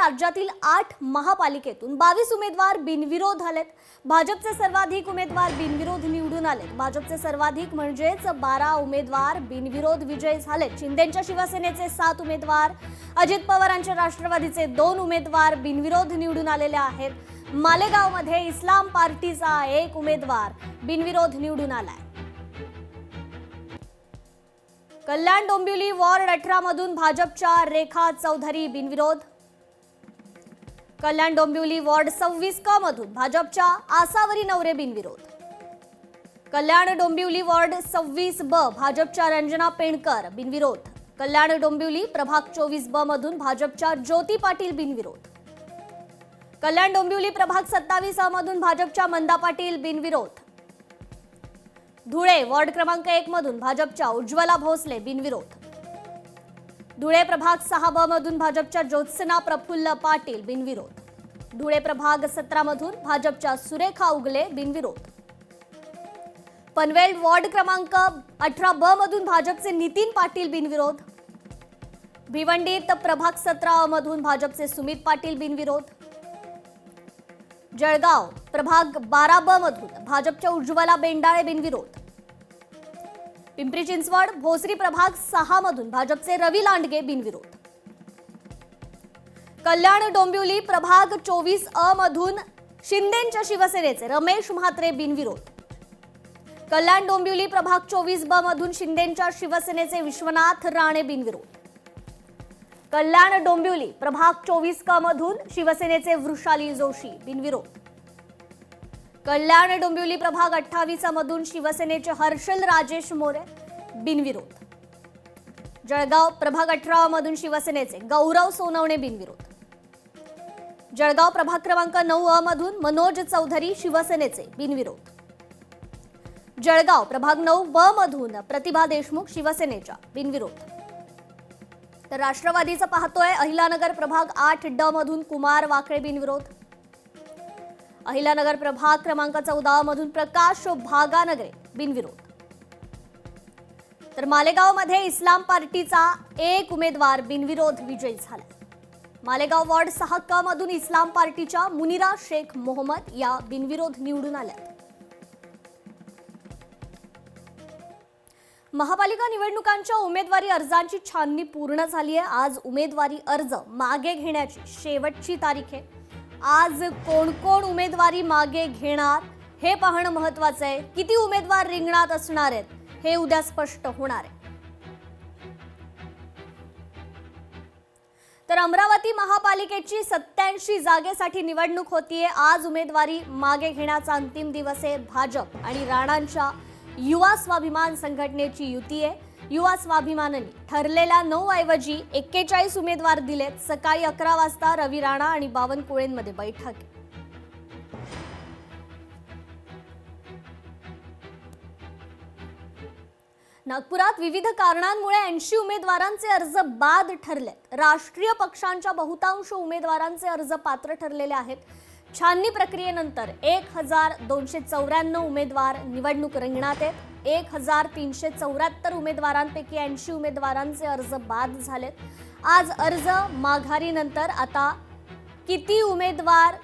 राज्यातील 8 महापालिकेतून 22 उमेदवार बिनविरोध आलेत। भाजपचे सर्वाधिक उमेदवार बिनविरोध निवडून आलेत। भाजपचे सर्वाधिक म्हणजेच 12 उमेदवार बिनविरोध विजयी झालेत। शिंदेंच्या शिवसेनेचे 7 उमेदवार, अजित पवारांच्या राष्ट्रवादीचे 2 उमेदवार बिनविरोध निवडून आलेले आहेत। मालेगावमध्ये इस्लाम पार्टीचा 1 उमेदवार बिनविरोध निवडून आलाय। कल्याण डोंबिवली वॉर्ड 18 मधून भाजपच्या रेखा चौधरी बिनविरोध। कल्याण डोंबिवली वॉर्ड 26 क मधून भाजपच्या आसावरी नवरे बिनविरोध। कल्याण डोंबिवली वॉर्ड 26 ब भाजपच्या रंजना पेणकर बिनविरोध। कल्याण डोंबिवली प्रभाग 24 ब मधून भाजपच्या ज्योती पाटील बिनविरोध। कल्याण डोंबिवली प्रभाग 27 अ मधून भाजपच्या मंदा पाटील बिनविरोध। धुळे वॉर्ड क्रमांक 1 मधून भाजपच्या उज्ज्वला भोसले बिनविरोध। धुळे प्रभाग 6 ब मधून भाजपच्या ज्योत्सना प्रफुल्ल पाटील बिनविरोध। धुळे प्रभाग 17 मधून भाजपच्या सुरेखा उगले बिनविरोध। पनवेल वॉर्ड क्रमांक 18 ब मधून भाजपचे नितीन पाटील बिनविरोध। भिवंडीत प्रभाग 17 अ मधून भाजपचे सुमित पाटील बिनविरोध। जळगाव प्रभाग 12 ब मधून भाजपच्या उज्ज्वला बेंडाळे बिनविरोध। पिंपरी चिंचवड भोसरी प्रभाग 6 मधून भाजपचे रवी लांडगे बिनविरोध। कल्याण डोंबिवली प्रभाग 24 अ मधून शिंदेंच्या शिवसेनेचे रमेश म्हात्रे बिनविरोध। कल्याण डोंबिवली प्रभाग 24 ब मधून शिंदेंच्या शिवसेनेचे विश्वनाथ राणे बिनविरोध। कल्याण डोंबिवली प्रभाग 24 क मधून शिवसेनेचे वृषाली जोशी बिनविरोध। कल्याण डोंबिवली प्रभाग 28 मधून शिवसेनेचे हर्षल राजेश मोरे बिनविरोध। जळगाव प्रभाग 18 मधून शिवसेनेचे गौरव सोनवणे बिनविरोध। जळगाव प्रभाग क्रमांक 9 अ मधून मनोज चौधरी शिवसेनेचे बिनविरोध। जळगाव प्रभाग 9 ब मधून प्रतिभा देशमुख शिवसेनेच्या बिनविरोध। तर राष्ट्रवादीचं पाहतोय अहिलानगर प्रभाग 8 ड मधून कुमार वाकळे बिनविरोध। अहिलानगर प्रभाग क्रमांक 14 मधून प्रकाश भागानगरे बिनविरोध। तर मालेगावमध्ये इस्लाम पार्टीचा 1 उमेदवार बिनविरोध विजयी झाला। मालेगाव वॉर्ड 6 क मधून इस्लाम पार्टीच्या मुनिरा शेख मोहम्मद या बिनविरोध निवडून आल्या। महापालिका निवडणुकांच्या उमेदवारी अर्जांची छाननी पूर्ण झाली आहे। आज उमेदवारी अर्ज मागे घेण्याची शेवटची तारीख आहे। आज कोण कोण उमेदवारी मागे घेणार हे पाहणं महत्त्वाचं आहे। किती उमेदवार रिंगणात असणार आहेत हे उद्या स्पष्ट होणार आहे। तर अमरावती महापालिकेची 87 जागेसाठी निवडणूक होतीये। आज उमेदवारी मागे घेण्याचा अंतिम दिवस आहे। भाजप आणि राणांच्या युवा स्वाभिमान संघटनेची युती आहे। युवा स्वाभिमानाने ठरलेल्या 9 ऐवजी 41 उमेदवार दिलेत। सकाळी 11 वाजता रवी राणा आणि बावनकुळेंमध्ये बैठक। नागपुरात विविध कारणांमुळे 80 उमेदवारांचे अर्ज बाद ठरलेत। राष्ट्रीय पक्षांच्या बहुतांश उमेदवारांचे अर्ज पात्र ठरलेले आहेत। छाननी प्रक्रियेनंतर 1294 उमेदवार निवडणूक रिंगणात आहेत। 1374 उमेदवारांपैकी 80 उमेदवारांचे अर्ज बाद झालेत। आज अर्ज माघारीनंतर आता किती उमेदवार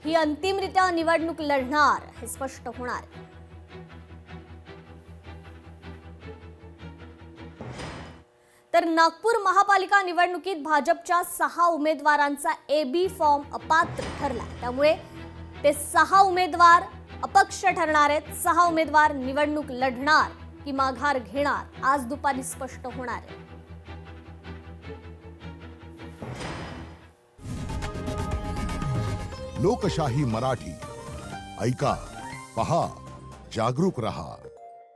ही अंतिमरित्या निवडणूक लढणार हे स्पष्ट होणार। तर नागपूर महापालिका निवडणुकीत भाजपच्या 6 उमेदवारांचा AB फॉर्म अपात्र ठरला। त्यामुळे ते 6 उमेदवार अपक्ष ठरणार आहेत। 6 उमेदवार निवडणूक लढणार की माघार घेणार आज दुपारी स्पष्ट होणार आहे। लोकशाही मराठी ऐका, पहा, जागरूक रहा।